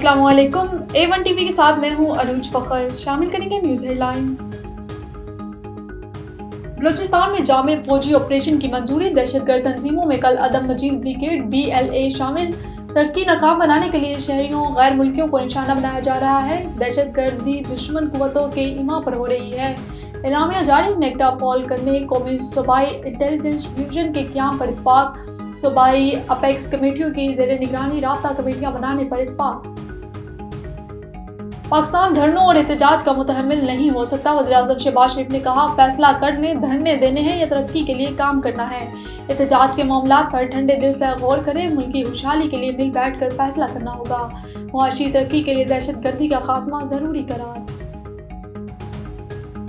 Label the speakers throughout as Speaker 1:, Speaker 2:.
Speaker 1: अस्सलाम वालेकुम। A1 TV के साथ मैं हूं अरूज फखर। शामिल करेंगे न्यूज़ हेडलाइंस। बलूचिस्तान में जामे फौजी ऑपरेशन की मंजूरी। दहशतगर्द तंजीमों में कल अदम मजीद ब्रिगेड BLA शामिल। तरक्की नाकाम बनाने के लिए शहरियों गैर मुल्कियों को निशाना बनाया जा रहा है। दहशतगर्दी दुश्मन कुव्वतों के इमा पर हो रही है। एलामिया जारी। नेक्टा फॉल करने कौमी सूबाई इंटेलिजेंस डिवीजन के क़याम पर इत्तफाक। सूबाई अपेक्स कमेटियों की ज़ेर निगरानी राब्ता कमेटियां बनाने पर इत्तफाक। पाकिस्तान धरनों और एहतजाज का मुतहम्मिल नहीं हो सकता। वज़ीर-ए-आज़म शहबाज शरीफ ने कहा, फैसला करने धरने देने हैं या तरक्की के लिए काम करना है। एहतजाज के मामलात पर ठंडे दिल से गौर करें। मुल्की खुशहाली के लिए मिल बैठ कर फैसला करना होगा। मुआशी तरक्की के लिए दहशतगर्दी का खात्मा जरूरी करार।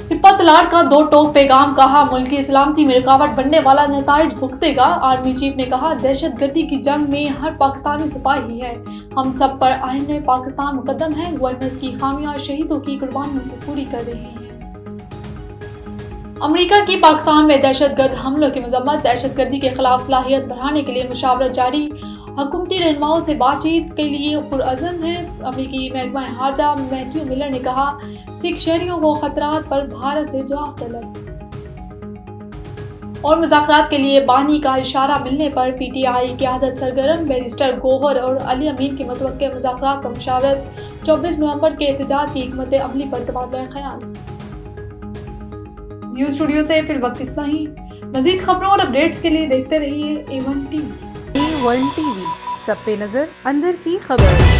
Speaker 1: सिपा सलार का दो टोक पैगाम। कहा, मुल्क की सलामती में रुकावट बनने वाला नताइज भुगतेगा। आर्मी चीफ ने कहा, दहशतगर्दी की जंग में हर पाकिस्तानी सिपाही है। हम सब पर आईने पाकिस्तान मुकद्दम है। गवर्नर्स की खामियां शहीदों की कुर्बानियों से पूरी कर रही हैं। अमेरिका की पाकिस्तान में दहशतगर्द हमलों की मजम्मत। दहशतगर्दी के खिलाफ सलाहियत बढ़ाने के लिए मुशावरत जारी। हुकूमती रहनुमाओं से बातचीत के लिए पुरअज़म है। अमेरिकी महकमा खारजा मैथ्यू मिलर ने कहा, सिख शहरियों को खतरात पर भारत से जवाब तलब। और मुज़ाकरात के लिए बानी का इशारा मिलने पर PTI क़यादत सरगर्म। बैरिस्टर गौहर और अली अमीन की मुतवक्के मुज़ाकरात का मुशावरत। 24 नवंबर के एहतजाज की हिकमत अमली पर तबादला ख्याल। न्यूज़ स्टूडियो से फिर वक्त इतना ही। मज़ीद खबरों और अपडेट्स के लिए देखते रहिए A1 टीवी।
Speaker 2: A1 टीवी, सब पे नजर, अंदर की खबर।